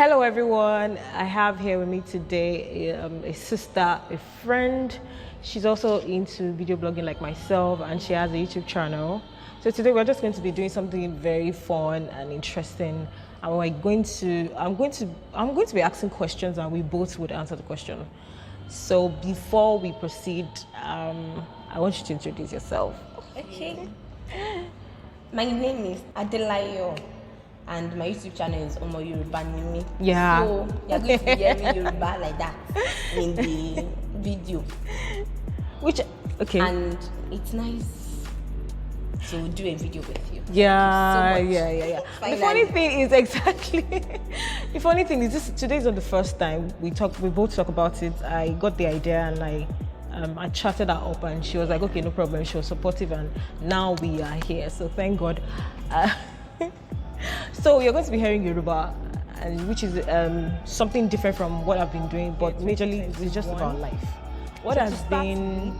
Hello everyone, I have here with me today a sister, a friend. She's also into video blogging like myself and she has a YouTube channel. So today we're just going to be doing something very fun and interesting. And I'm going to be asking questions and we both would answer the question. So before we proceed, I want you to introduce yourself. Okay. My name is Adelayo. And my YouTube channel is Omo Yoruba Nimi. Yeah. So you're going to be hearing Yoruba like that in the video. Okay. And it's nice to do a video with you. Yeah, Thank you so much. yeah. Finally. The funny thing is the funny thing is today's not the first time we both talk about it. I got the idea and I chatted her up and she was like, okay, no problem. She was supportive and now we are here. So thank God. So you're going to be hearing Yoruba, and which is something different from what I've been doing, but majorly it's just about life. What has been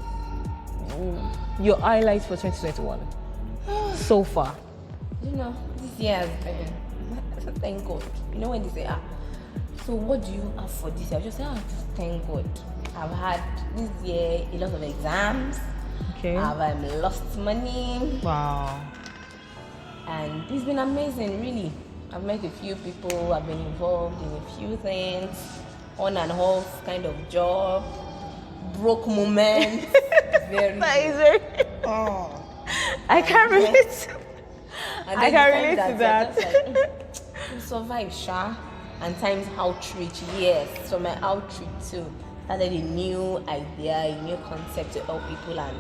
your highlights for 2021 so far? You know, this year has been, thank God. You know when they say, so what do you have for this year? I just say, just thank God. I've had this year a lot of exams. Okay. I've lost money. Wow. And it's been amazing, really. I've met a few people, I've been involved in a few things, on and off kind of job, broke moments. I can't relate. I can relate to that. You survive, Sha. And times outreach, yes. So my outreach too started a new idea, a new concept to help people, and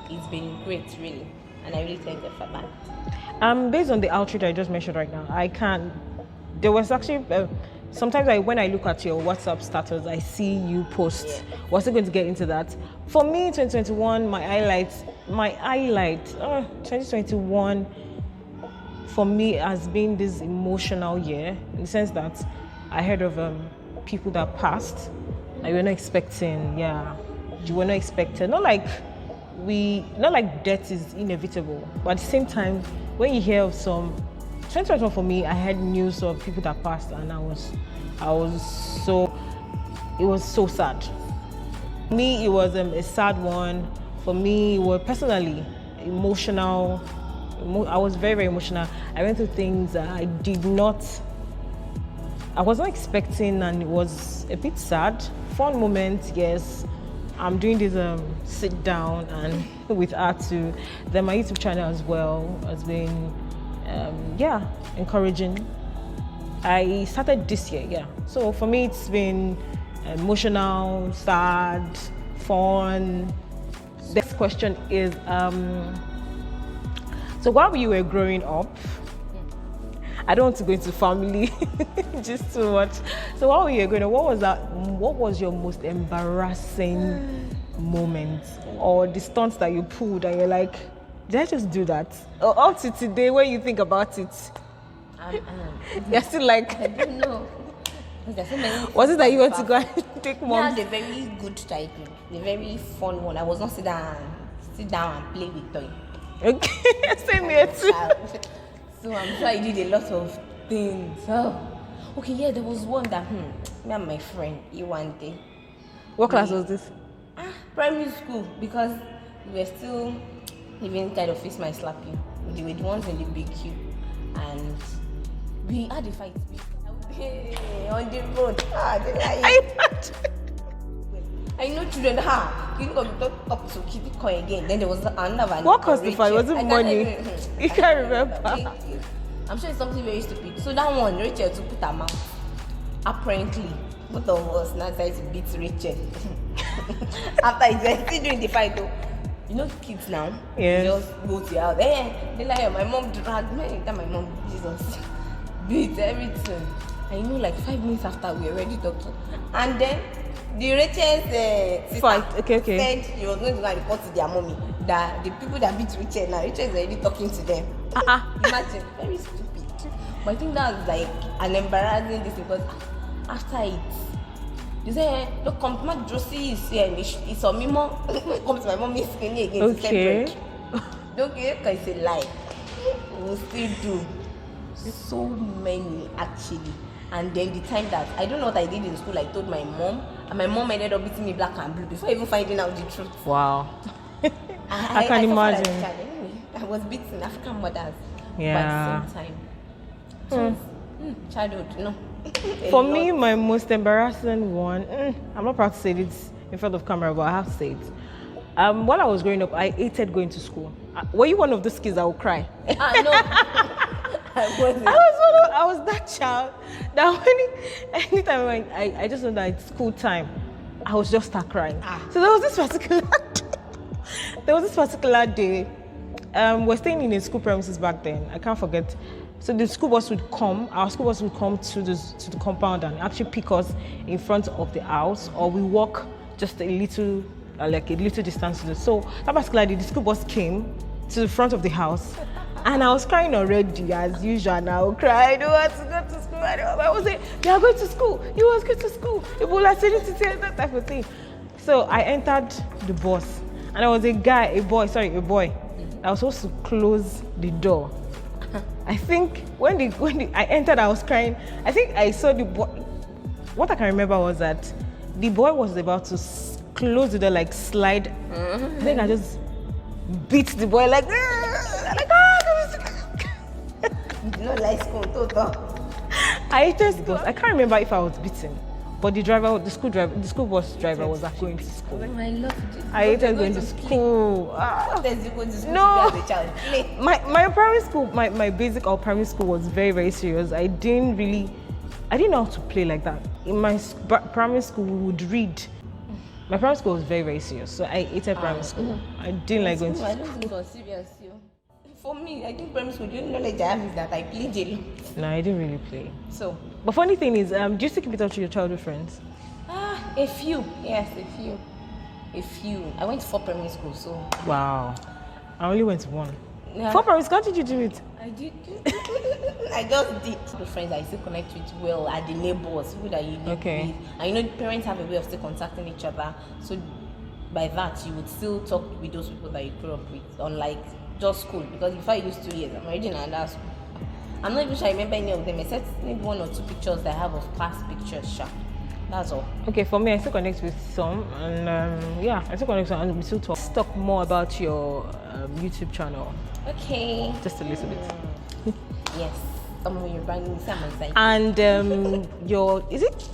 it's been great, really. And I really thank God for that. Based on the outreach I just mentioned right now, there was actually, sometimes when I look at your WhatsApp status, I see you post. Yeah. We're still going to get into that. For me, 2021, my highlight, 2021, for me has been this emotional year, in the sense that I heard of people that passed. I were not expecting, you were not expecting. Not like death is inevitable, but at the same time, when you hear of 2021 for me, I had news of people that passed, and it was so sad. For me, it was a sad one. For me, it was personally emotional. I was very, very emotional. I went through things I was not expecting, and it was a bit sad. Fun moment, yes. I'm doing this sit down and with her too. Then my YouTube channel as well has been encouraging. I started this year, So for me it's been emotional, sad, fun. The next question is so while you were growing up, I don't want to go into family just too much. So while we were growing up, what was your most embarrassing moment, or the stunts that you pulled and you're like, did I just do that? Or up to today, when you think about it, you're still like, I don't know. There's so many. Was it that you want to go and take mom? Yeah, the very good type, the very fun one. I was not sit down and play with toy. Okay, same here too. So I'm sure I did a lot of things. Okay, there was one that me and my friend, one day. What class was this? Primary school, because we were still even kind of face my slap you. We were the ones in the big queue, and we had a fight on the road. I know children. You got up to keep it quiet again. Then there was another. What caused the fight? Was it money? You can't remember. I'm sure it's something very stupid. So that one, Rachel to put her mouth. Apparently, both of us now tried to beat Rachel. After he's still doing the fight though. You know kids now. Yes. They just go to your house. They like my mom dragged me. That my mom Jesus beat everything. I know 5 minutes after we already talked. And then the Rachel's sister okay. said she was going to go and report to their mommy that the people that beat Rachel now, Rachel is already talking to them. Imagine, very stupid. But I think that was an embarrassing thing, because after it, they say, look, come, Mark Josie is here, it's on me, mom. Come to my mommy skinny again. Okay. Okay, because it's a lie. We'll still do so many, actually. And then the time that I don't know what I did in school, I told my mom, and my mom ended up beating me black and blue before even finding out the truth. Wow. I can suffered imagine. as a child anyway. I was beaten African mothers. Yeah. But at the same time, childhood, no. For me, my most embarrassing one, I'm not proud to say this in front of camera, but I have to say it. While I was growing up, I hated going to school. Were you one of those kids that would cry? No. I wasn't. I was that child that anytime when I just know that it's school time, I was just start crying. So there was this particular day. We're staying in a school premises back then. I can't forget. So the school bus would come. Our school bus would come to the compound and actually pick us in front of the house, or we walk just a little, like a little distance to the. So that particular day, the school bus came to the front of the house, and I was crying already as usual. And I would cry. I don't want to go to school. I was saying, "You are going to school. You must go to school." People are saying that type of thing. So I entered the bus, and there was a boy. I was supposed to close the door. I think when I entered, I was crying. I think I saw the boy. What I can remember was that the boy was about to close the door, like slide. I think I just beat the boy like. No like school, I hated the bus. I can't remember if I was beaten, but the school bus driver was going to school. I loved it. I hated going to school. There's you go to school No. to be as a child. Play. My primary school, my basic or primary school was very, very serious. I didn't know how to play like that. In my primary school, we would read. My primary school was very, very serious, so I hated primary school. I didn't like going to I school. don't think it was serious. For me, I think primary school, the only knowledge I have is that I played a lot. No, I didn't really play. So, But funny thing is, do you still keep in touch with your childhood friends? a few. Yes, a few. I went to 4 primary school, so. Wow. I only went to 1. Yeah. 4 primary school, how did you do it? I did. I just did. The friends I still connect with well are the neighbors, people that you live Okay. with. And parents have a way of still contacting each other. So by that, you would still talk with those people that you grew up with, unlike just school. Because if I use 2 years, I'm already in another school. I'm not even sure I remember any of them, except maybe 1 or 2 pictures that I have of class pictures. Sure. That's all. Okay, for me, I still connect with some, and I still connect with some, and we still talk more about your YouTube channel, Okay. just a little bit. Yes. You're bringing some inside. And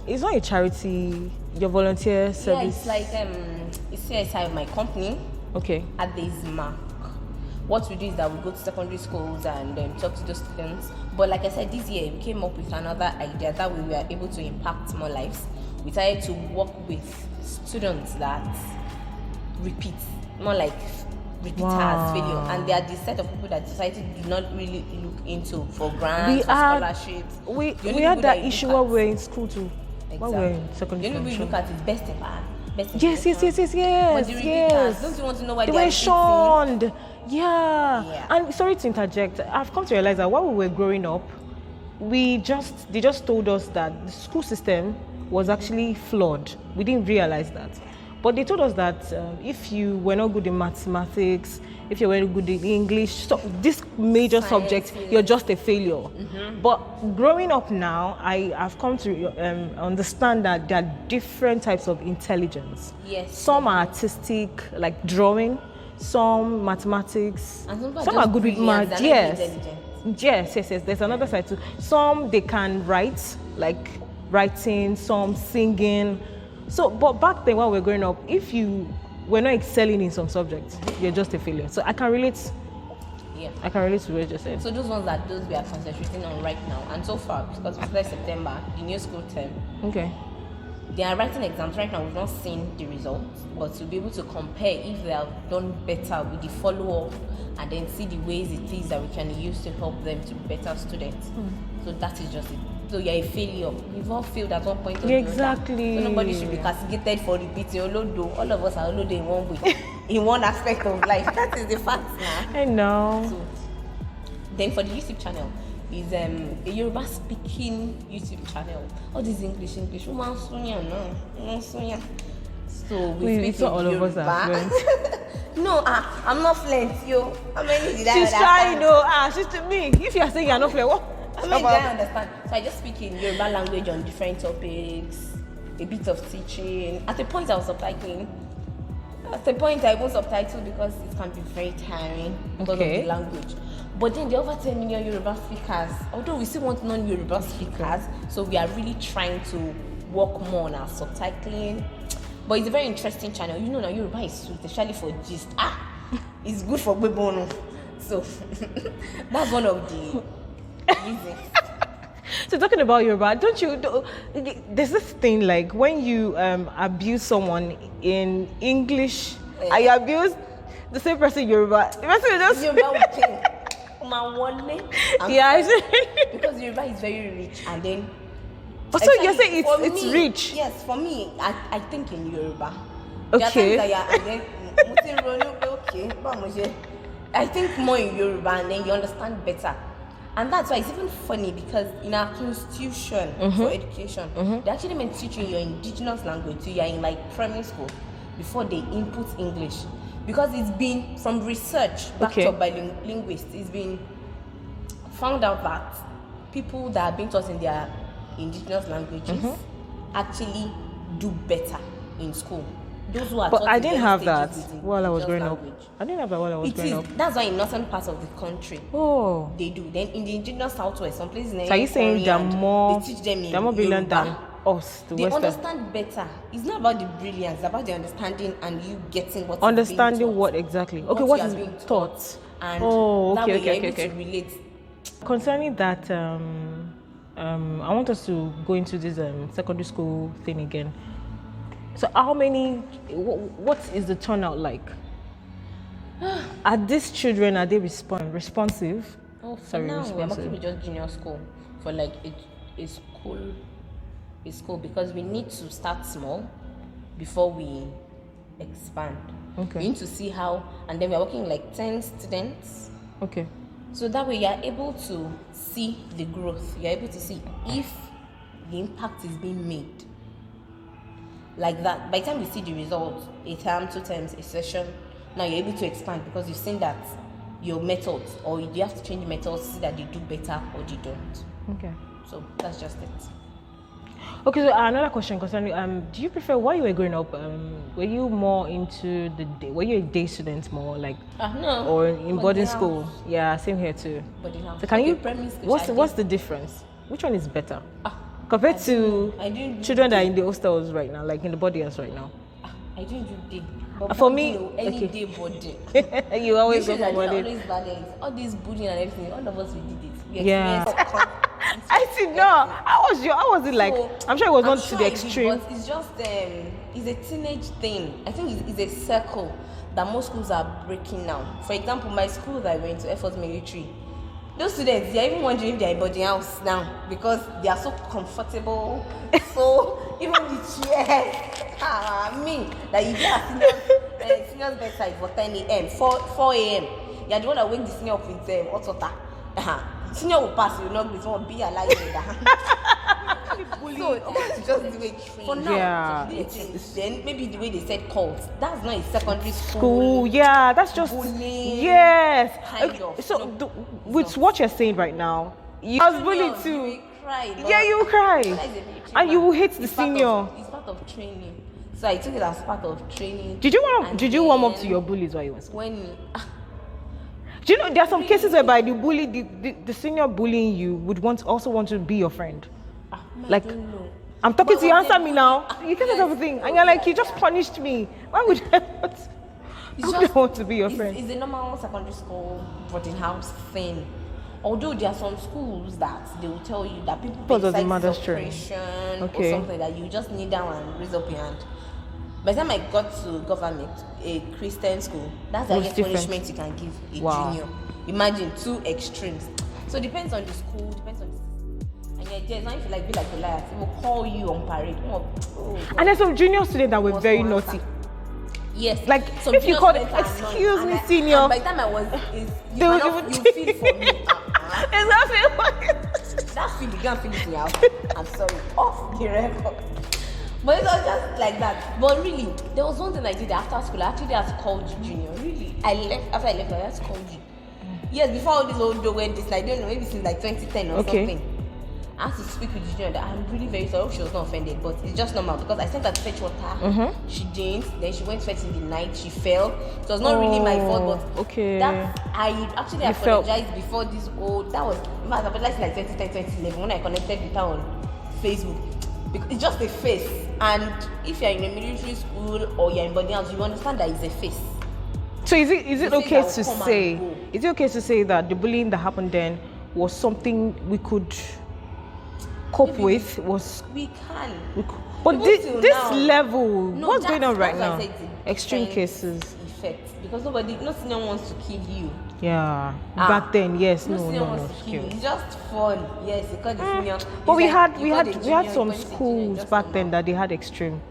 it's not a charity, your volunteer Yeah, service? it's like it's CSI, my company. Okay. At the mark. What we do is that we go to secondary schools and talk to those students. But like I said, this year we came up with another idea that we were able to impact more lives. We decided to work with students that repeat, more like repeaters, failure, and they are the set of people that society do not really look into for grants or scholarships. We had that issue while we were in school too. Exactly. While we were in secondary the school. only way we look at is best in class. Yes. But the repeaters, Yes. don't you want to know why They they are were shunned. Yeah. Yeah. And sorry to interject, I've come to realize that while we were growing up, they just told us that the school system was actually flawed. We didn't realize that. But they told us that if you were not good in mathematics, if you were good in English, so this major subject, you're just a failure. But growing up now, I've come to understand that there are different types of intelligence. Yes. Some are artistic, like drawing, some mathematics, And some are good with math. Yes. Intelligent. Yes. There's another side too. Some they can write, like writing, some singing. So, but back then when we were growing up, if you were not excelling in some subjects, you're just a failure. So I can relate. Yeah. I can relate to what you just said. So those ones are those we are concentrating on right now. And so far, because it's like September, the new school term, Okay. they are writing exams right now. We've not seen the results, but to be able to compare if they have done better with the follow-up and then see the ways it is that we can use to help them to be better students. So that is just it. So you're a failure. We've all failed at one point or the other. Exactly. So nobody should be castigated for repeating Olodo. All of us are Olodo in one way, in one aspect of life. That is the fact now. I know. So, then for the YouTube channel, is a Yoruba speaking YouTube channel. All this English. Woman Sonia, no. Sonia. So we speak it's not all of us are Yoruba. fluent. No, I'm not fluent, yo. How many did I She's trying though. She's to me. If you are saying you're not fluent, what? I mean, I understand. So I just speak in Yoruba language on different topics, a bit of teaching. At a point, I was subtitling. At a point, I won't subtitle because it can be very tiring because of the language. But then there are over 10 million Yoruba speakers. Although we still want non-Yoruba speakers, so we are really trying to work more on our subtitling. But it's a very interesting channel. You know, now Yoruba is sweet, especially for gist. It's good for Bebono. So that's one of the reasons. So talking about Yoruba, there's this thing like when you abuse someone in English, and you abuse the same person in Yoruba, the person will just Yoruba will think, yeah, because Yoruba is very rich, and then so you're saying it's rich? Yes, for me, I think in Yoruba. Okay. I think more in Yoruba, and then you understand better. And that's why it's even funny, because in our constitution for education, they actually meant to teach you your indigenous language till you're in like primary school before they input English. Because it's been, from research backed up by linguists, it's been found out that people that are being taught in their indigenous languages actually do better in school. Those who are but taught I didn't have that while I was growing up. I didn't have that while I was growing up. That's why in northern parts of the country, they do. Then in the indigenous southwest, some places in so are you saying they're more they teach them in brilliant than us, the they Western? understand better. It's not about the brilliance, it's about the understanding and you getting what Understanding is being taught. what exactly? Okay, what is being taught? And that way okay. you're able to relate. Concerning that, I want us to go into this secondary school thing again. So how many, what is the turnout like? Are these children, are they responsive? Oh, for now, we're working with just junior school for like a school because we need to start small before we expand. Okay. We need to see how, and then we're working like 10 students. Okay. So that way you're able to see the growth. You're able to see if the impact is being made. Like that, by the time we see the results, a term, 2 terms, a session, now you're able to expand because you've seen that your methods, or you have to change the methods to see that they do better or they don't. Okay. So that's just it. Okay, so another question concerning, do you prefer, while you were growing up, were you more into the day, were you a day student more, like, No. or in boarding school? Yeah, same here too. Boarding house. So can you, School, what's the difference? Which one is better? Compared to children that are in the hostels right now, like in the boarding house right now? I didn't do day. For me, any day boarding. You always go for boarding. Always bad. All this bullying and everything, all of us we did it. We I see. No, how was it like? So, I'm sure it was not to the extreme. But it's just it's a teenage thing. I think it's a circle that most schools are breaking now. For example, my school that I went to, Air Force Military, those students, they're even wondering if they're in boarding house now because they are so comfortable. So even the chairs, that you get senior's bedside for 10 a.m., 4 a.m. You're the one that wake the senior up with them, what's senior will pass, you will not be someone be alive in that. So that's just the way for now. Then maybe the way they said cults, that's not a secondary school. Yeah, that's just bullying. Yes. Kind of. So with what you're saying right now, I was bullied too. You cry. Yeah, you will cry, and you will hate the senior. It's part of training. So I took it as part of training. Did you warm up to your bullies while you were school? Do you know there are some cases whereby the senior bullying you would also want to be your friend? Like, I'm talking to you, answer me now. You can't have a thing, and you're like, you just punished me. Why would I want to be your friend? It's a normal secondary school boarding house thing. Although there are some schools that they will tell you that people pay sex suppression or something that you just kneel down and raise up your hand. By the time I got to government, a Christian school, that's the highest punishment you can give a junior. Imagine 2 extremes. So it depends on the school, depends on the and there's not if you like be like the liars, they will call you on parade. And there's some junior students that were very naughty. Yes. Like if you called it, excuse me, senior. By the time I was, you feel for me. Exactly. That feeling, you can't feel it in your house. I'm sorry. Off the record. But it was just like that. But really, there was one thing I did after school. I actually had to call you, Junior. Really, after I left, I had to call you. Yes, before all this old joke went this, I don't know, maybe since like 2010 or Okay. something. I had to speak with the junior that I'm really very sorry. She was not offended, but it's just normal because I sent her to fetch water. She didn't. Then she went to fetch in the night. She fell. It was not really my fault, but okay. that I actually You felt- apologized before this old. That was I apologized like 2010, 2011 when I connected with her on Facebook. Because it's just a face, and if you're in a military school or you're in boarding house, you understand that it's a face. So is it The okay thing that to will come say? and go. Is it okay to say that the bullying that happened then was something we could cope Maybe with? Was We can. but Even this, till this now- level, No, what's going on that's right why I now? said it's a Extreme different cases. effect because no senior wants to kill you. Yeah. Ah. Back then, yes, No no, senior no, no. wants to kill you. Skills. It's just fun. Yes, you call the senior. But It's we like had you we call had the we had junior, you some call the senior, schools just back normal. then that they had extreme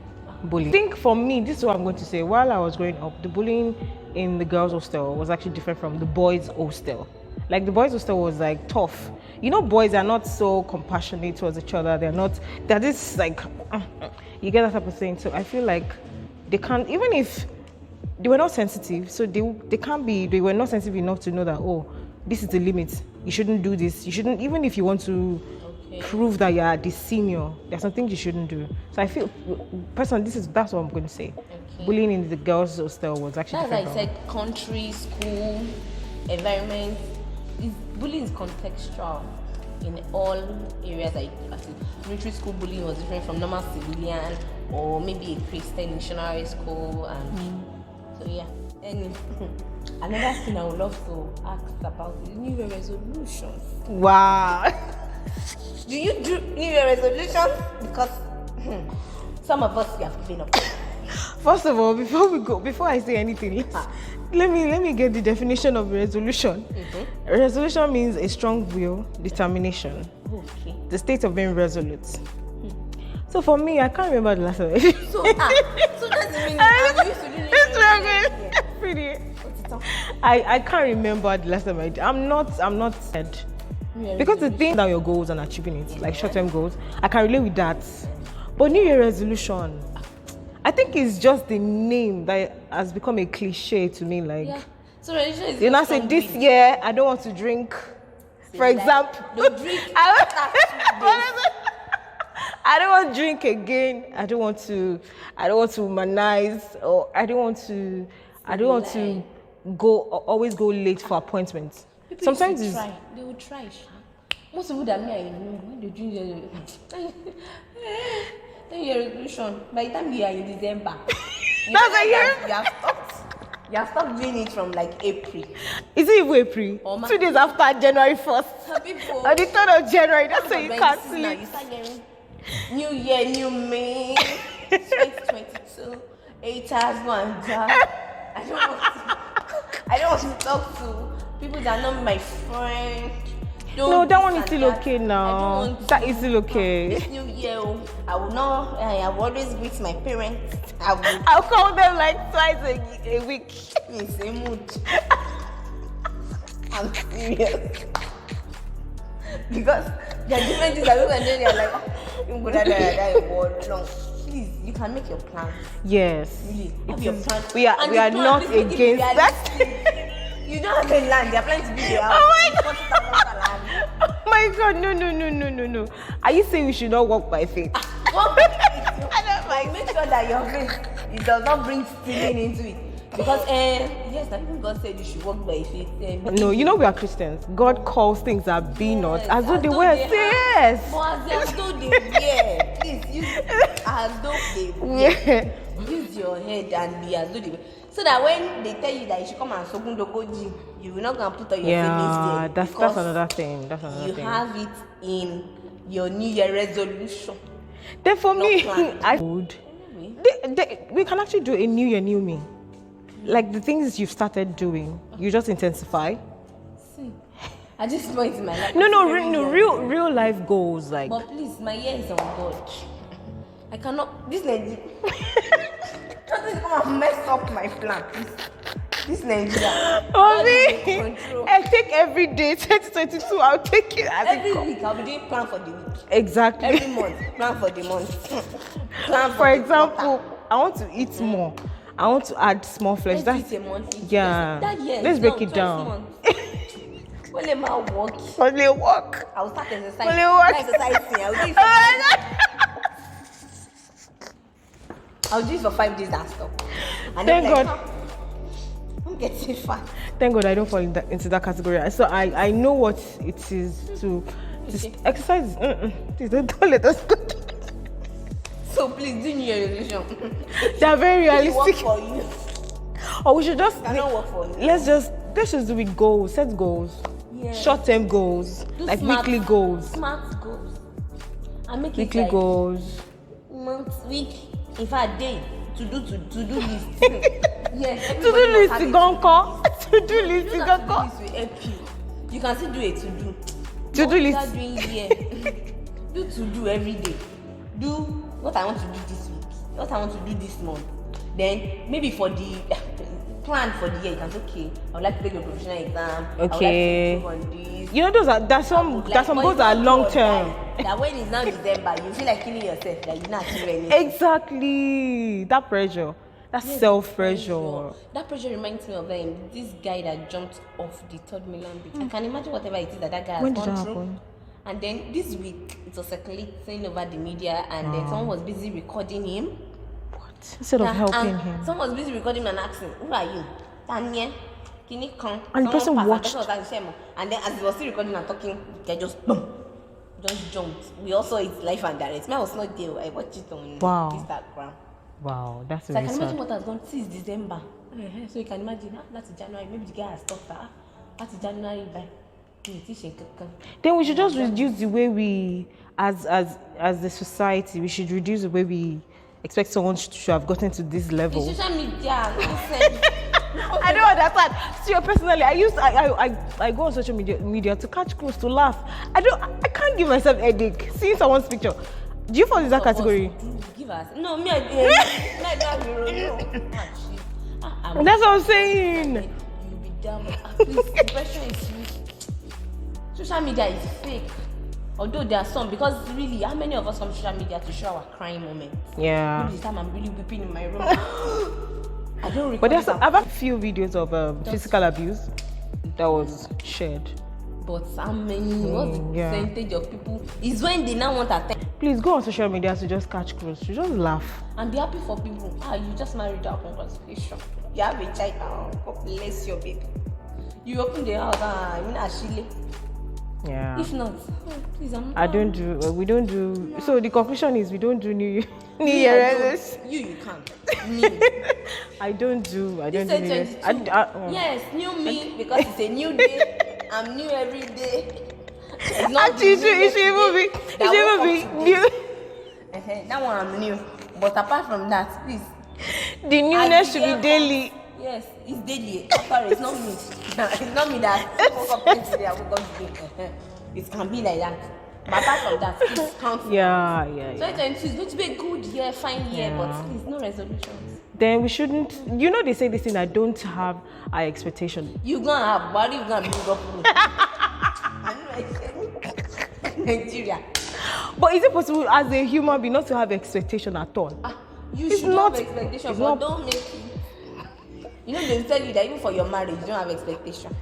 bullying. I think for me, this is what I'm going to say. While I was growing up, the bullying in the girls' hostel was actually different from the boys' hostel. Like the boys' hostel was like tough. You know, boys are not so compassionate towards each other. They're this like you get that type of thing. So I feel like they can't, even if they were not sensitive, so they were not sensitive enough to know that, oh, this is the limit. You shouldn't do this. You shouldn't, even if you want to prove that you are the senior, there's some things you shouldn't do. So I feel, personally, that's what I'm going to say. Okay. Bullying in the girls' hostel was actually That's like I different. said, country, school, environment. Bullying is contextual in all areas. Like military school bullying was different from normal civilian or maybe a Christian missionary school, and so yeah. And another thing I would love to ask about is New Year resolutions. Wow. Do you do New Year resolutions? Because some of us we have given up. First of all, before I say anything, let me get the definition of resolution. A resolution means a strong will, determination, Okay. the state of being resolute. So for me, I can't remember the last time. So that's the meaning. I'm used to doing It's it. very pretty. What's it on? I can't remember the last time I did. I'm not sad. New Year Because the resolution. thing down your goals and achieving it, like short-term goals, I can relate with that. But New Year resolution, I think it's just the name that has become a cliche to me. Like, Yeah. So religion is you know, just say strong this will. year I don't want to drink. For like, example, don't drink I don't want to drink again. I don't want to humanize, or I don't want to always go late for appointments. People Sometimes used it's to try. They will try. Most people that me I know when they drink then your resolution. By the time you are in December, That's a year. you have stopped. You have stopped doing it from like April. Is it even April? Oh, 2 days after January 1st. Some people. On the 3rd of January, that's why you When can't this is now, sleep. you start hearing New Year, new me, 2022, 8 hours, 1 job. I don't want to talk to people that are not my friend. No, that this one is and still that. okay I now. don't want That to. is still okay. This new year, I will always greet my parents. I will I'll call them like twice a week. be in the same mood. I'm serious. Because there are different things that people are doing. They're like, I'm gonna die a word long. Please, you can make your plans. Yes. Really, have It your is- plan. we are And we the are plan, not please make it against that. realistic. You don't have a land. They're planning to build a house. Oh my 40,000 land. Oh my God! No! Are you saying we should not walk by faith? What make sure that your faith it does not bring stealing into it. Because yes, I think God said you should walk by faith. No, you know we are Christians. God calls things that be not as though they were. are. Yes. But as though they were. Please use as though they were. Yeah. Use your head and be as though they were. So that when they tell you that you should come and Sogundogo gym, you will not go and put all your Yeah, feelings there. that's because another thing. That's another you thing. have it in your New Year resolution. Then for me, planned. I would. Anyway. We can actually do a new year, new me. Like the things you've started doing, you just intensify. See, at this point in my life, No, I'm very young. real life goals. Like But please, my year is on God. I cannot. This Nigeria. Don't come and mess up my plan, please. This Nigeria. God is in control. I take every day 2022. I'll take it as Every it comes. week, I'll be doing plan for the week. Exactly. Every month, plan for the month. Plan For the example, quarter. I want to eat more. I want to add small flesh. Let's That's eat a month. yeah. That year Let's is break long, it 12 down. months. Only my walk. Only walk. I will start exercising. Only walk. Exercising. I'll do it for 5 days and stop. And Thank then God. I'm getting fat. Thank God I don't fall into that category. So I know what it is to exercise. Please don't let us go. So please do New Year resolution. They are very It work realistic. for you. Or we should just Cannot work for you. let's just do with goals, set goals, Yeah. short-term goals, Do like smart- weekly goals, Smart goals. And make weekly it like goals. month, week, in fact, day. To do list. Yes. To-do list gonko. To-do list You gonko. can do this will help you. You can still do a to-do. To-do What list. you are doing here. Do to-do every day. Do what I want to do this week. What I want to do this month. Then maybe for the plan for the year, you can say, okay, I would like to take a professional exam. Okay. I would like to improve on this. You know there's some Like, but goals it's are not long your term. time. That when it's now December, you feel like killing yourself. That you're not achieving anything. Exactly. That pressure. That Yes, self-pressure. That pressure reminds me of this guy that jumped off the third Milan bridge. I can imagine whatever it is that guy has When did gone that through. happen? And then this week, it was circulating over the media, and then someone was busy recording him. What? Instead of helping and him. Someone was busy recording him and asking, "Who are you?" Tanya. Kini kan. And the person Someone passed, watched. and the person was like, and then as he was still recording and talking, they just boom, just jumped. We also it's live and direct. I was not there. I watched it on Instagram. Wow, that's So I really can imagine sad. what has gone since December. So you can imagine that's January. Maybe the guy has stopped that. That's January by. Then we should just reduce the way we, as the society, we should reduce the way we expect someone to have gotten to this level. Social media, nonsense. I don't understand. See, personally, I go on social media to catch cruise, to laugh. I can't give myself headache seeing someone's picture. Do you fall in that category? Give us. No, me, I don't know. That's what I'm saying. You'll be down. Please, the pressure is huge. Social media is fake. Although there are some, because really, how many of us come to social media to show our crying moments? Yeah. Maybe this time I'm really weeping in my room. I don't record. But there's it I've had a few videos of physical abuse that was shared. But how many? What's the Yeah. percentage of people? Is when they now want attention Please go on social media to just catch cruise, to just laugh. and be happy for people. You just married out congratulations. You have a child now. God bless your baby. You open the house. I mean, actually. Yeah. If not, please, I'm not. We don't do. So the conclusion is we don't do New Me, Year I don't. resolutions. You can. Me. I don't do New Year's. 2022. Yes, new me because it's a new day. I'm new every day. It's not Actually, the new it should even be new. That one I'm new. But apart from that, please. The newness should be daily. Yes, it's daily. Sorry, it's not me. It's not me that woke up today. I woke up today. It can be like that. But apart from that, please count. Yeah. 2022 is going to be a good year, fine year, but please, no resolutions. Then we shouldn't. You know they say this thing. I don't have high expectation. You gonna have body, you gonna build up. I know Nigeria. But is it possible as a human being not to have expectation at all? You It's should not- have expectation, it's but not- don't make it. You know they tell you that even for your marriage, you don't have expectation.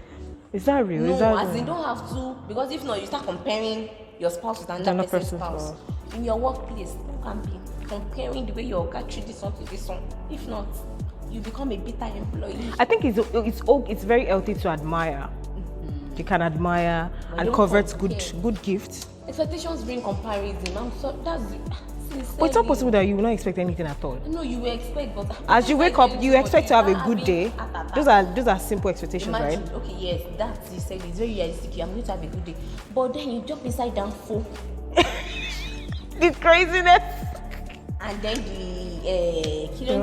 Is that real? No, Is that as real? in don't have to, because if not, you start comparing your spouse with Another another person's person's spouse. In your workplace, you can be comparing the way your guy treat this one to this one. If not, you become a bitter employee. I think it's very healthy to admire. You can admire But and don't covet compare. good gifts. Expectations bring comparison. So that's But it's not possible that you will not expect anything at all. No, you will expect, but As you wake up, you expect to have a good day. Those Those are simple expectations, Imagine, right? okay, yes, that you said is very realistic. I'm going to have a good day, but then you jump inside down full, The craziness. and then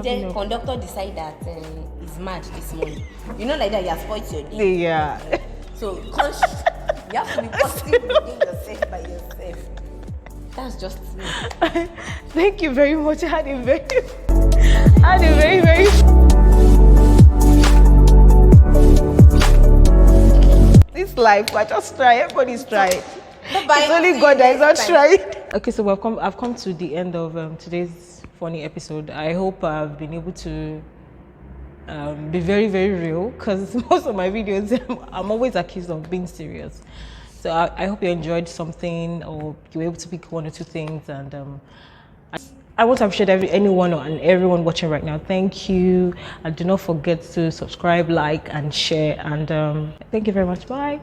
the conductor decide that he's mad this morning. You know, like that, you have spoiled your day. Yeah. So you have to be positive within yourself by yourself. That's just me. Thank you very much. I had a very this life. I just try. Everybody's trying. Bye-bye. It's only See God you that is not next time. trying. Okay, so I've come to the end of today's funny episode. I hope I've been able to be very, very real, because most of my videos I'm always accused of being serious. So I hope you enjoyed something, or you were able to pick one or two things. And I want to appreciate anyone and everyone watching right now. Thank you, and do not forget to subscribe, like, and share. And thank you very much. Bye.